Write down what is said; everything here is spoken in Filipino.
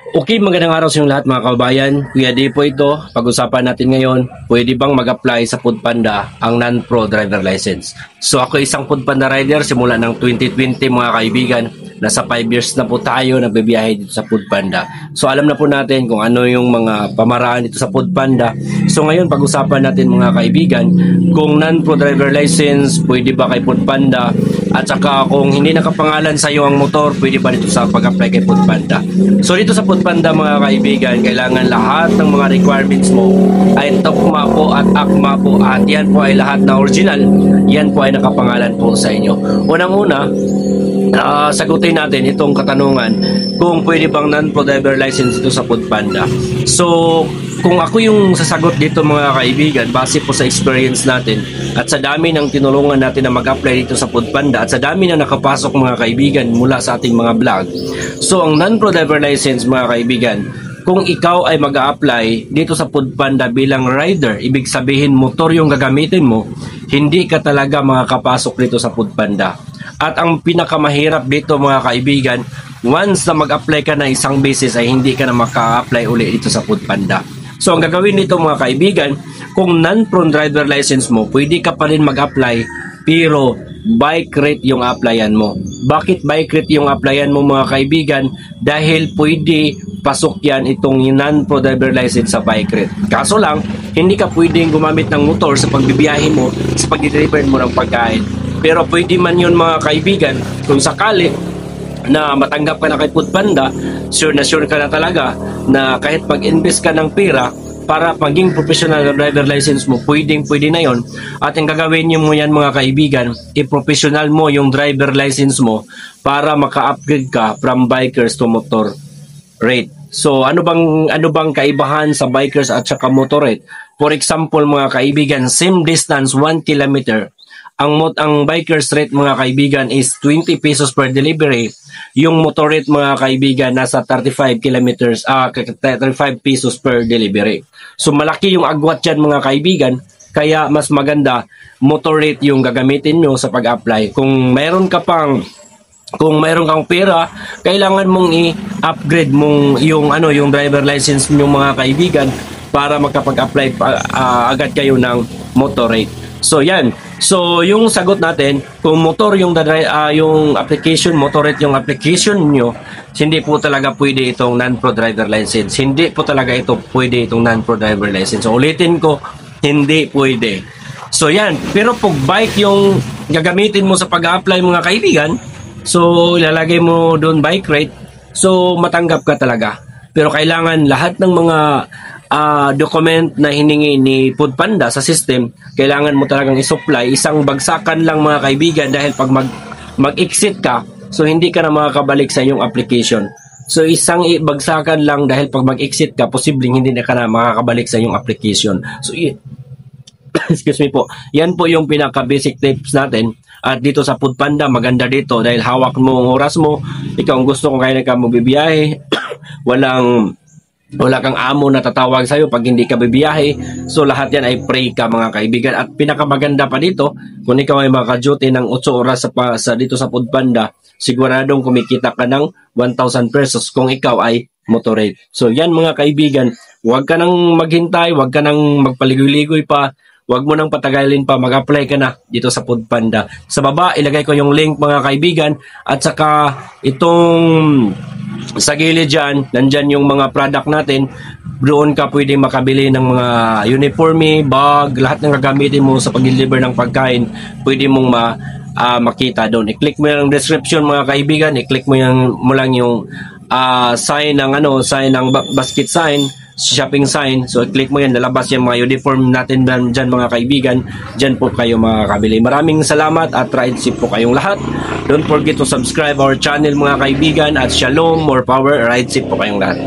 Okay, magandang araw sa inyong lahat mga kababayan. Kuya D po ito. Pag-usapan natin ngayon, pwede bang mag-apply sa Foodpanda ang non-pro driver license? So ako isang Foodpanda rider simula ng 2020 mga kaibigan. Nasa 5 years na po tayo nagbibiyahe dito sa Foodpanda. So alam na po natin kung ano yung mga pamaraan dito sa Foodpanda. So ngayon pag-usapan natin mga kaibigan, kung non-pro driver license, pwede ba kay Foodpanda? At saka kung hindi nakapangalan sa iyo ang motor, pwede ba dito sa pag-apply kay Foodpanda? So dito sa Foodpanda mga kaibigan, kailangan lahat ng mga requirements mo ay tokma po at akma po at yan po ay lahat na original. Yan po ay nakapangalan po sa inyo. Unang-una, sagutin natin itong katanungan kung pwede bang non-pro driver license dito sa Foodpanda. So kung ako yung sasagot dito mga kaibigan, base po sa experience natin at sa dami ng tinulungan natin na mag-apply dito sa Foodpanda at sa dami na nakapasok mga kaibigan mula sa ating mga vlog. So ang non-pro driver license mga kaibigan, kung ikaw ay mag-a-apply dito sa Foodpanda bilang rider, ibig sabihin motor yung gagamitin mo, hindi ka talaga makakapasok dito sa Foodpanda. At ang pinakamahirap dito mga kaibigan, once na mag-apply ka na isang beses ay hindi ka na maka-apply uli dito sa Foodpanda. So ang gagawin nito mga kaibigan, kung non-pro driver license mo, pwede ka pa rin mag-apply pero bike rate yung applyan mo. Bakit bike rate yung applyan mo mga kaibigan? Dahil pwede pasok yan itong non-pro driver license sa bike rate. Kaso lang, hindi ka pwedeng gumamit ng motor sa pagbibiyahe mo, sa pag-deliver mo ng pagkain. Pero pwede man yun mga kaibigan, kung sakali na matanggap ka na kay Foodpanda, sure ka na talaga na kahit mag-invest ka ng pera para maging professional driver license mo, pwede na yon. At ang gagawin mo yan mga kaibigan, i-professional mo yung driver license mo para maka-upgrade ka from bikers to motor rate. So ano bang kaibahan sa bikers at saka motor rate? For example mga kaibigan, same distance 1 kilometer. Ang bikers rate mga kaibigan is 20 pesos per delivery. Yung motor rate mga kaibigan nasa 35 pesos per delivery. So malaki yung agwat dyan mga kaibigan, kaya mas maganda motor rate yung gagamitin nyo sa pag-apply. Kung mayroon kang pera, kailangan mong i-upgrade mong yung driver license nyo mga kaibigan para makapag-apply agad kayo ng motor rate. So yan. So yung sagot natin, kung motor yung application, motor rate yung application nyo, hindi po talaga pwede itong non-pro driver license. Hindi po talaga pwede itong non-pro driver license. So ulitin ko, hindi pwede. So yan. Pero pag bike yung gagamitin mo sa pag-apply mga kaibigan, so ilalagay mo doon bike rate, so matanggap ka talaga. Pero kailangan lahat ng mga document na hiningi ni Foodpanda sa system, kailangan mo talagang i-supply. Isang bagsakan lang mga kaibigan, dahil pag mag-exit ka, so hindi ka na makakabalik sa iyong application. So isang bagsakan lang, dahil pag mag-exit ka, posibleng hindi na ka na makakabalik sa iyong application. So excuse me po, yan po yung pinaka-basic tips natin. At dito sa Foodpanda, maganda dito dahil hawak mo ang oras mo. Ikaw ang gusto kung kailan ka magbibiyahe. Wala kang amo na tatawag sa'yo pag hindi ka bibiyahe. So lahat yan ay free ka mga kaibigan. At pinakamaganda pa dito, kung ikaw ay maka-duty ng 8 oras dito sa Foodpanda, siguradong kumikita ka ng 1,000 pesos kung ikaw ay motorate. So yan mga kaibigan, huwag ka nang maghintay, huwag ka nang magpaligoy-ligoy pa, huwag mo nang patagalin pa, mag-apply ka na dito sa Foodpanda. Sa baba, ilagay ko yung link mga kaibigan, at saka itong sa gilid dyan, nandyan yung mga product natin. Doon ka pwede makabili ng mga uniforme, bag, lahat ng gagamitin mo sa pag-deliver ng pagkain, pwede mong makita doon. I-click mo yung description mga kaibigan, i-click mo lang yung sign ng basket sign, shopping sign. So click mo yan, lalabas yung mga uniform natin dyan mga kaibigan. Dyan po kayo makakabili. Maraming salamat at ride safe po kayong lahat. Don't forget to subscribe our channel mga kaibigan, at shalom, more power, ride safe po kayong lahat.